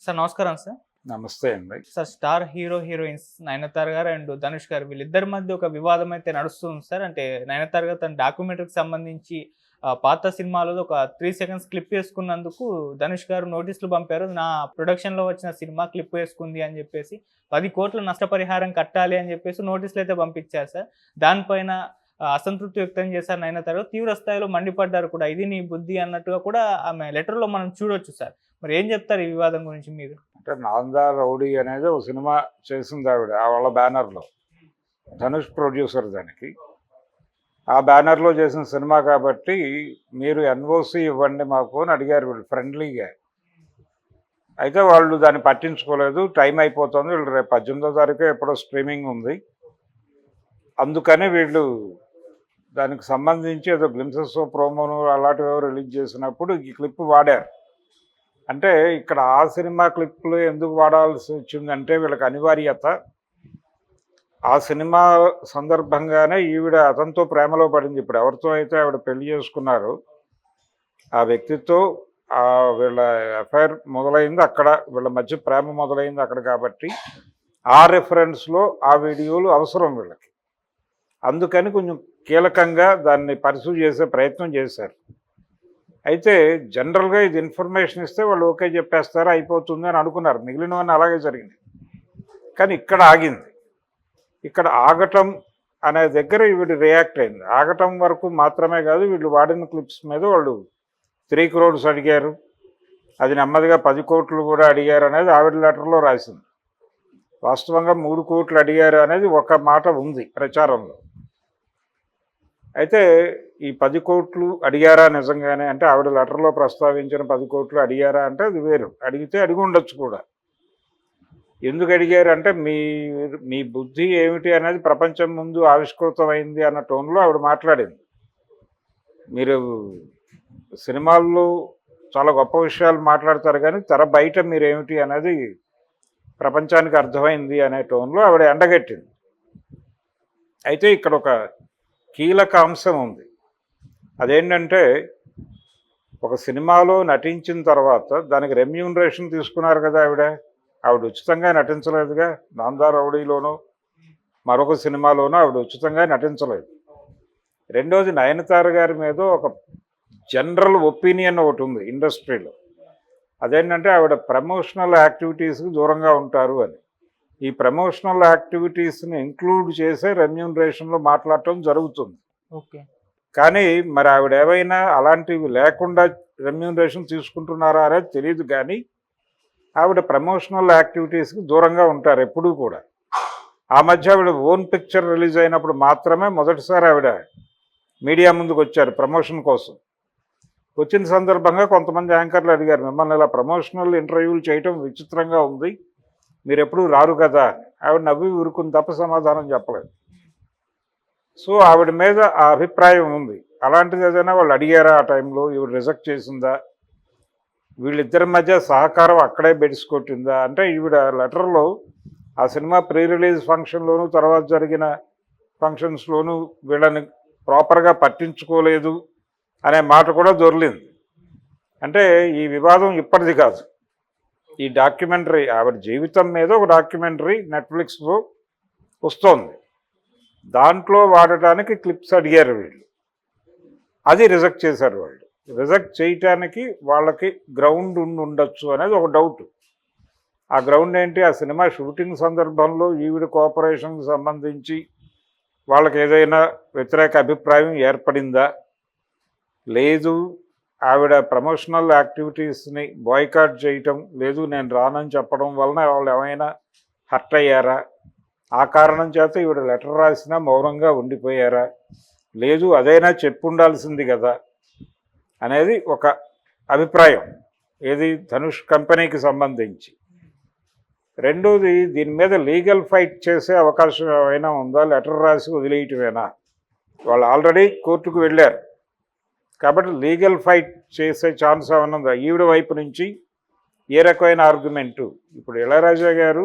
Sir నమస్కారం sir. నమస్తే అండి. సార్ స్టార్ హీరోయిన్స్ 'నయనతార' గారు అండ్ 'ధనుష్' గారు వీళ్ళిద్దరి మధ్య ఒక వివాదం అయితే నడుస్తుంది సార్. అంటే 'నయనతార' గారు తన డాక్యుమెంటరీకి సంబంధించి పాత సినిమాలో ఒక 3 సెకండ్స్ క్లిప్ వేసుకున్నందుకు 'ధనుష్' గారు నోటీసులు పంపారు. నా ప్రొడక్షన్‌లో వచ్చిన సినిమా క్లిప్ వేసుకుంది అని చెప్పేసి 10 కోట్ల నష్టపరిహారం కట్టాలి అని చెప్పేసి నోటీసులు అయితే పంపించారు సార్. దానిపైన అసంతృప్తి వ్యక్తం చేశారు 'నయనతార'. తీవ్ర స్థాయిలో మండిపడ్డారు కూడా. ఇది నీ బుద్ధి అన్నట్టుగా కూడా ఆమె లెటర్‌లో మనం చూడొచ్చు సార్. మరి ఏం చెప్తారు ఈ వివాదం గురించి మీరు? అంటే 'నాందా రౌడీ' అనేది ఒక సినిమా చేసింది ఆవిడ వాళ్ళ బ్యానర్లో. ధనుష్ ప్రొడ్యూసర్ దానికి. ఆ బ్యానర్లో చేసిన సినిమా కాబట్టి మీరు ఎన్ఓసి ఇవ్వండి మాకు అని అడిగారు వీళ్ళు ఫ్రెండ్లీగా. అయితే వాళ్ళు దాన్ని పట్టించుకోలేదు. టైం అయిపోతుంది, వీళ్ళు రేపు 18వ తారీఖు ఎప్పుడో స్ట్రీమింగ్ ఉంది, అందుకని వీళ్ళు దానికి సంబంధించి ఏదో గ్లిమ్సెస్ ప్రోమోను అలాంటివి రిలీజ్ చేసినప్పుడు ఈ క్లిప్ వాడారు. అంటే ఇక్కడ ఆ సినిమా క్లిప్లు ఎందుకు వాడాల్సి వచ్చిందంటే వీళ్ళకి అనివార్యత. ఆ సినిమా సందర్భంగానే ఈవిడ అతనితో ప్రేమలో పడింది. ఇప్పుడు ఎవరితో అయితే ఆవిడ పెళ్లి చేసుకున్నారో ఆ వ్యక్తితో వీళ్ళ అఫైర్ మొదలైంది అక్కడ, వీళ్ళ మధ్య ప్రేమ మొదలైంది అక్కడ. కాబట్టి ఆ రెఫరెన్స్లో ఆ వీడియోలు అవసరం వీళ్ళకి. అందుకని కొంచెం కీలకంగా దాన్ని పర్సూ చేసే ప్రయత్నం చేశారు. అయితే జనరల్గా ఇది ఇన్ఫర్మేషన్ ఇస్తే వాళ్ళు ఓకే చెప్పేస్తారు, అయిపోతుంది అని అనుకున్నారు. మిగిలినవన్నీ అలాగే జరిగింది. కానీ ఇక్కడ ఆగింది. ఇక్కడ ఆగటం అనే దగ్గర వీడు రియాక్ట్ అయింది. ఆగటం వరకు మాత్రమే కాదు, వీళ్ళు వాడిన క్లిప్స్ మీద వాళ్ళు 3 crores అడిగారు, అది నెమ్మదిగా 10 కోట్లు కూడా అడిగారు అనేది ఆవిడ లెటర్లో రాసింది. వాస్తవంగా 3 కోట్లు అడిగారు అనేది ఒక మాట ఉంది ప్రచారంలో. అయితే ఈ 10 కోట్లు అడిగారా నిజంగానే అంటే ఆవిడ లెటర్లో ప్రస్తావించిన 10 కోట్లు అడిగారా అంటే అది వేరు. అడిగితే అడిగి ఉండొచ్చు కూడా. ఎందుకు అడిగారు అంటే మీ బుద్ధి ఏమిటి అనేది ప్రపంచం ముందు ఆవిష్కృతమైంది అన్న టోన్లో ఆవిడ మాట్లాడింది. మీరు సినిమాల్లో చాలా గొప్ప విషయాలు మాట్లాడతారు కానీ తెర బయట మీరేమిటి అనేది ప్రపంచానికి అర్థమైంది అనే టోన్లో ఆవిడ ఎండగట్టింది. అయితే ఇక్కడ ఒక కీలక అంశం ఉంది. అదేంటంటే ఒక సినిమాలో నటించిన తర్వాత దానికి రెమ్యూనరేషన్ తీసుకున్నారు కదా ఆవిడ ఉచితంగా నటించలేదుగా. 'నాందా రౌడీలోనో మరొక సినిమాలోనో ఆవిడ ఉచితంగా నటించలేదు. రెండోది 'నయనతార' గారి మీద ఒక జనరల్ ఒపీనియన్ ఒకటి ఉంది ఇండస్ట్రీలో. అదేంటంటే ఆవిడ ప్రమోషనల్ యాక్టివిటీస్కి దూరంగా ఉంటారు అని. ఈ ప్రమోషనల్ యాక్టివిటీస్ని ఇంక్లూడ్ చేసే రెమ్యూనరేషన్లో మాట్లాడటం జరుగుతుంది. ఓకే. కానీ మరి ఆవిడ ఏవైనా అలాంటివి లేకుండా రెమ్యూనరేషన్ తీసుకుంటున్నారా అనేది తెలియదు. కానీ ఆవిడ ప్రమోషనల్ యాక్టివిటీస్కి దూరంగా ఉంటారు ఎప్పుడూ కూడా. ఆ మధ్య ఆవిడ ఓన్ పిక్చర్ రిలీజ్ అయినప్పుడు మాత్రమే మొదటిసారి ఆవిడ మీడియా ముందుకు వచ్చారు ప్రమోషన్ కోసం. వచ్చిన సందర్భంగా కొంతమంది యాంకర్లు అడిగారు, మిమ్మల్ని ఇలా ప్రమోషనల్ ఇంటర్వ్యూలు చేయటం విచిత్రంగా ఉంది, మీరు ఎప్పుడూ రారు కదా. ఆవిడ నవ్వి ఊరుకుని తప్ప సమాధానం చెప్పలేదు. సో ఆవిడ మీద ఆ అభిప్రాయం ఉంది. అలాంటిది ఏదైనా వాళ్ళు అడిగారా ఆ టైంలో, ఈవిడ రిజెక్ట్ చేసిందా, వీళ్ళిద్దరి మధ్య సహకారం అక్కడే బెడిసికొట్టిందా అంటే ఈవిడ లెటర్లో ఆ సినిమా ప్రీ రిలీజ్ ఫంక్షన్లోనూ తర్వాత జరిగిన ఫంక్షన్స్లోనూ వీళ్ళని ప్రాపర్గా పట్టించుకోలేదు అనే మాట కూడా దొర్లింది. అంటే ఈ వివాదం ఇప్పటిది కాదు. ఈ డాక్యుమెంటరీ ఆవిడ జీవితం మీద ఒక డాక్యుమెంటరీ నెట్ఫ్లిక్స్లో వస్తోంది. దాంట్లో వాడటానికి క్లిప్స్ అడిగారు వీళ్ళు. అది రిజెక్ట్ చేశారు వాళ్ళు. రిజెక్ట్ చేయటానికి వాళ్ళకి గ్రౌండ్ ఉండొచ్చు అనేది ఒక డౌట్. ఆ గ్రౌండ్ ఏంటి, ఆ సినిమా షూటింగ్ సందర్భంలో ఈవిడ కోఆపరేషన్కి సంబంధించి వాళ్ళకి ఏదైనా వ్యతిరేక అభిప్రాయం ఏర్పడిందా, లేదు ఆవిడ ప్రమోషనల్ యాక్టివిటీస్ని బాయ్కాట్ చేయటం, లేదు నేను రానని చెప్పడం వలన వాళ్ళు ఏమైనా హర్ట్ అయ్యారా, ఆ కారణం చేత ఈవిడ లెటర్ రాసినా మౌనంగా ఉండిపోయారా, లేదు అదైనా చెప్పుండాల్సింది కదా అనేది ఒక అభిప్రాయం. ఏది ధనుష్ కంపెనీకి సంబంధించి. రెండోది దీని మీద లీగల్ ఫైట్ చేసే అవకాశం ఏమైనా ఉందా, లెటర్ రాసి వదిలేయటమేనా. వాళ్ళు ఆల్రెడీ కోర్టుకు వెళ్ళారు కాబట్టి లీగల్ ఫైట్ చేసే ఛాన్స్ ఏమైనా ఉందా ఈవిడ వైపు నుంచి, ఏ రకమైన ఆర్గ్యుమెంటు. ఇప్పుడు ఇళయరాజా గారు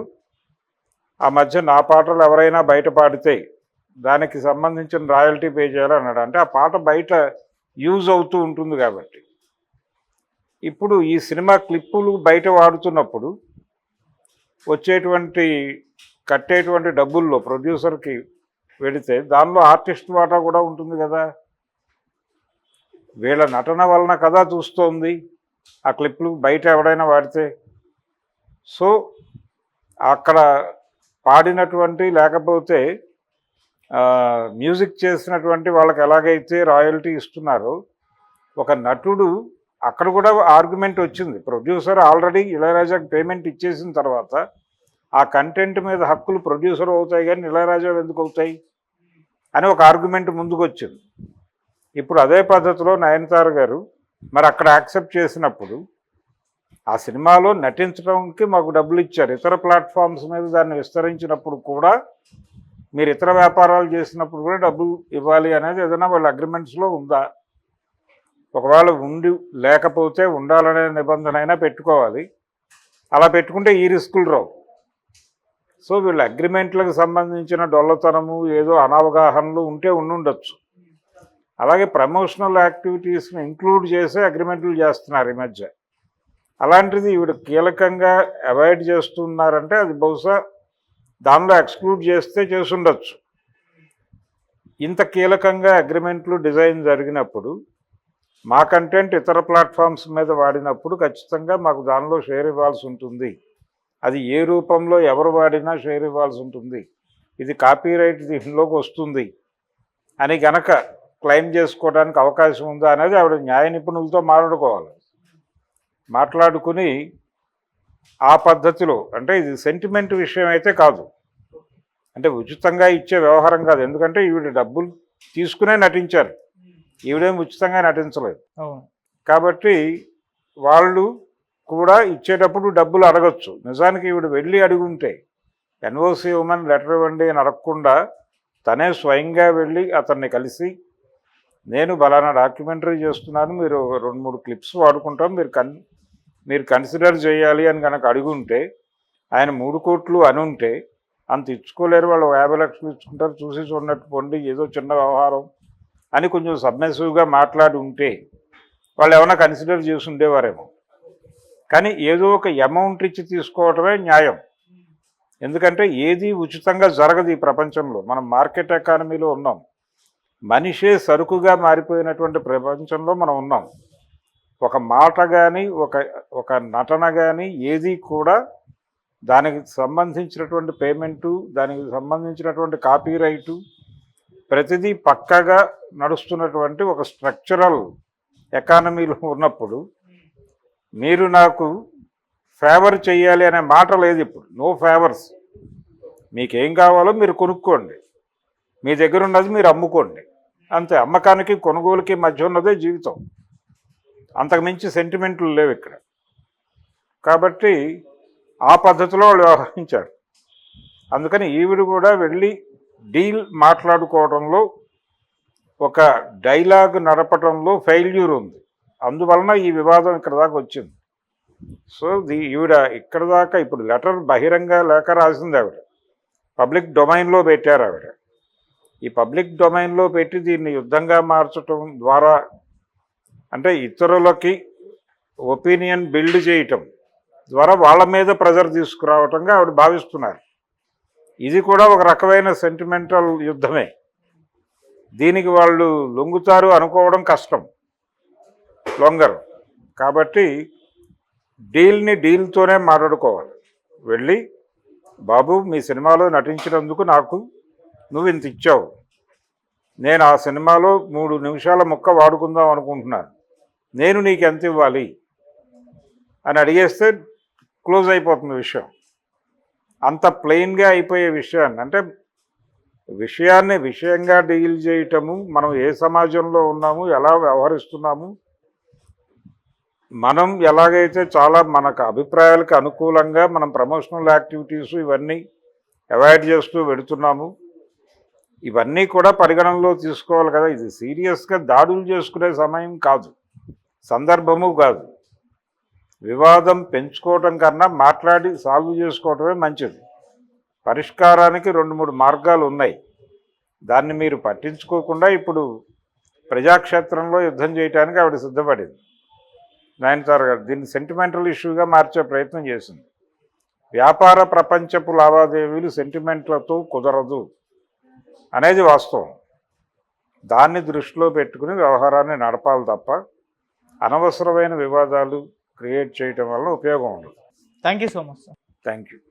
ఆ మధ్య నా పాటలు ఎవరైనా బయట పాడితే దానికి సంబంధించిన రాయల్టీ పే చేయాలన్నాడు. అంటే ఆ పాట బయట యూజ్ అవుతూ ఉంటుంది కాబట్టి ఇప్పుడు ఈ సినిమా క్లిప్పులు బయట వాడుతున్నప్పుడు వచ్చేటువంటి కట్టేటువంటి డబ్బుల్లో ప్రొడ్యూసర్కి వెళితే దానిలో ఆర్టిస్ట్ వాటా కూడా ఉంటుంది కదా. వీళ్ళ నటన వలన కదా చూస్తోంది ఆ క్లిప్లు బయట ఎవడైనా వాడితే. సో అక్కడ పాడినటువంటి లేకపోతే మ్యూజిక్ చేసినటువంటి వాళ్ళకి ఎలాగైతే రాయల్టీ ఇస్తున్నారో ఒక నటుడు అక్కడ కూడా ఆర్గ్యుమెంట్ వచ్చింది. ప్రొడ్యూసర్ ఆల్రెడీ ఇళయరాజాకి పేమెంట్ ఇచ్చేసిన తర్వాత ఆ కంటెంట్ మీద హక్కులు ప్రొడ్యూసర్ అవుతాయి కానీ ఇళయరాజా ఎందుకు అవుతాయి అని ఒక ఆర్గ్యుమెంట్ ముందుకు వచ్చింది. ఇప్పుడు అదే పద్ధతిలో నయనతార గారు మరి అక్కడ యాక్సెప్ట్ చేసినప్పుడు ఆ సినిమాలో నటించడానికి మాకు డబ్బులు ఇచ్చారు. ఇతర ప్లాట్ఫామ్స్ మీద దాన్ని విస్తరించినప్పుడు కూడా మీరు ఇతర వ్యాపారాలు చేసినప్పుడు కూడా డబ్బులు ఇవ్వాలి అనేది ఏదైనా వాళ్ళ అగ్రిమెంట్స్లో ఉందా? ఒకవేళ ఉండి లేకపోతే ఉండాలనే నిబంధన అయినా పెట్టుకోవాలి. అలా పెట్టుకుంటే ఈ రిస్కులు రావు. సో వీళ్ళ అగ్రిమెంట్లకు సంబంధించిన డొల్లతనము ఏదో అనవగాహనలు ఉంటే ఉండుండొచ్చు. అలాగే ప్రమోషనల్ యాక్టివిటీస్ని ఇంక్లూడ్ చేసే అగ్రిమెంట్లు చేస్తున్నారు ఈ మధ్య. అలాంటిది ఈవిడ కీలకంగా అవాయిడ్ చేస్తున్నారంటే అది బహుశా దానిలో ఎక్స్క్లూడ్ చేస్తే చేసుండొచ్చు. ఇంత కీలకంగా అగ్రిమెంట్లు డిజైన్ జరిగినప్పుడు మా కంటెంట్ ఇతర ప్లాట్ఫామ్స్ మీద వాడినప్పుడు ఖచ్చితంగా మాకు దానిలో షేర్ ఇవ్వాల్సి ఉంటుంది. అది ఏ రూపంలో ఎవరు వాడినా షేర్ ఇవ్వాల్సి ఉంటుంది. ఇది కాపీరైట్ దీనిలోకి వస్తుంది అని గనక క్లెయిమ్ చేసుకోవడానికి అవకాశం ఉందా అనేది ఆవిడ న్యాయ నిపుణులతో మాట్లాడుకుని ఆ పద్ధతిలో, అంటే ఇది సెంటిమెంట్ విషయం అయితే కాదు, అంటే ఉచితంగా ఇచ్చే వ్యవహారం కాదు. ఎందుకంటే ఈవిడ డబ్బులు తీసుకునే నటించారు, ఈవిడేం ఉచితంగా నటించలేదు. కాబట్టి వాళ్ళు కూడా ఇచ్చేటప్పుడు డబ్బులు అడగచ్చు. నిజానికి ఈవిడ వెళ్ళి అడుగుంటే ఎన్ఓసి ఇవ్వమని లెటర్ ఇవ్వండి అని అడగకుండా తనే స్వయంగా వెళ్ళి అతన్ని కలిసి నేను బలానా డాక్యుమెంటరీ చేస్తున్నాను, మీరు 2-3 క్లిప్స్ వాడుకుంటాం, మీరు కన్సిడర్ చేయాలి అని కనుక అడుగుంటే ఆయన 3 కోట్లు అనుంటే అంత ఇచ్చుకోలేరు, వాళ్ళు 50 లక్షలు ఇచ్చుకుంటారు, చూసి చూడనట్టు పొండి ఏదో చిన్న వ్యవహారం అని కొంచెం సబ్మిసివ్గా మాట్లాడి ఉంటే వాళ్ళు ఏమైనా కన్సిడర్ చేసి ఉండేవారేమో. కానీ ఏదో ఒక అమౌంట్ ఇచ్చి తీసుకోవటమే న్యాయం. ఎందుకంటే ఏది ఉచితంగా జరగదు ఈ ప్రపంచంలో. మనం మార్కెట్ ఎకానమీలో ఉన్నాం, మనిషే సరుకుగా మారిపోయినటువంటి ప్రపంచంలో మనం ఉన్నాం. ఒక మాట కానీ ఒక నటన కానీ ఏది కూడా దానికి సంబంధించినటువంటి పేమెంటు, దానికి సంబంధించినటువంటి కాపీరైటు ప్రతిదీ పక్కాగా నడుస్తున్నటువంటి ఒక స్ట్రక్చరల్ ఎకానమీలో ఉన్నప్పుడు మీరు నాకు ఫేవర్ చేయాలి అనే మాట లేదు. ఇప్పుడు నో ఫేవర్స్. మీకేం కావాలో మీరు కొనుక్కోండి, మీ దగ్గర ఉన్నది మీరు అమ్ముకోండి, అంతే. అమ్మకానికి కొనుగోలుకి మధ్య ఉన్నదే జీవితం, అంతకుమించి సెంటిమెంట్లు లేవు ఇక్కడ. కాబట్టి ఆ పద్ధతిలో వాళ్ళు వ్యవహరించారు. అందుకని ఈవిడ కూడా వెళ్ళి డీల్ మాట్లాడుకోవడంలో, ఒక డైలాగ్ నడపడంలో ఫెయిల్యూర్ ఉంది. అందువలన ఈ వివాదం ఇక్కడ దాకా వచ్చింది. సో ఈవిడ ఇక్కడ దాకా ఇప్పుడు లెటర్ బహిరంగ లేఖ రాసింది ఆవిడ, పబ్లిక్ డొమైన్లో పెట్టారు ఆవిడ. ఈ పబ్లిక్ డొమైన్లో పెట్టి దీన్ని యుద్ధంగా మార్చడం ద్వారా, అంటే ఇతరులకి ఒపీనియన్ బిల్డ్ చేయటం ద్వారా వాళ్ళ మీద ప్రెజర్ తీసుకురావటంగా ఆవిడ భావిస్తున్నారు. ఇది కూడా ఒక రకమైన సెంటిమెంటల్ యుద్ధమే. దీనికి వాళ్ళు లొంగుతారు అనుకోవడం కష్టం, లొంగరు. కాబట్టి డీల్ని డీల్తోనే మాట్లాడుకోవాలి. వెళ్ళి బాబు మీ సినిమాలో నటించినందుకు నాకు నువ్వు ఇంత ఇచ్చావు, నేను ఆ సినిమాలో 3 నిమిషాల ముక్క వాడుకుందాం అనుకుంటున్నాను, నేను నీకు ఎంత ఇవ్వాలి అని అడిగేస్తే క్లోజ్ అయిపోతుంది విషయం. అంత ప్లెయిన్గా అయిపోయే విషయాన్ని, అంటే విషయాన్ని విషయంగా డీల్ చేయటము, మనం ఏ సమాజంలో ఉన్నాము, ఎలా వ్యవహరిస్తున్నాము, మనం ఎలాగైతే చాలా మనకు అభిప్రాయాలకు అనుకూలంగా మనం ప్రమోషనల్ యాక్టివిటీస్ ఇవన్నీ అవాయిడ్ చేస్తూ వెళుతున్నాము, ఇవన్నీ కూడా పరిగణనలో తీసుకోవాలి కదా. ఇది సీరియస్గా దాడులు చేసుకునే సమయం కాదు, సందర్భము కాదు. వివాదం పెంచుకోవటం కన్నా మాట్లాడి సాల్వ్ చేసుకోవటమే మంచిది. పరిష్కారానికి 2-3 మార్గాలు ఉన్నాయి. దాన్ని మీరు పట్టించుకోకుండా ఇప్పుడు ప్రజాక్షేత్రంలో యుద్ధం చేయడానికి ఆవిడ సిద్ధపడింది. నయనతార గారు దీన్ని సెంటిమెంటల్ ఇష్యూగా మార్చే ప్రయత్నం చేసింది. వ్యాపార ప్రపంచపు లావాదేవీలు సెంటిమెంట్లతో కుదరదు అనేది వాస్తవం. దాన్ని దృష్టిలో పెట్టుకుని వ్యవహారాన్ని నడపాలి తప్ప అనవసరమైన వివాదాలు క్రియేట్ చేయటం వల్ల ఉపయోగం ఉండదు. Thank you so much sir. Thank you.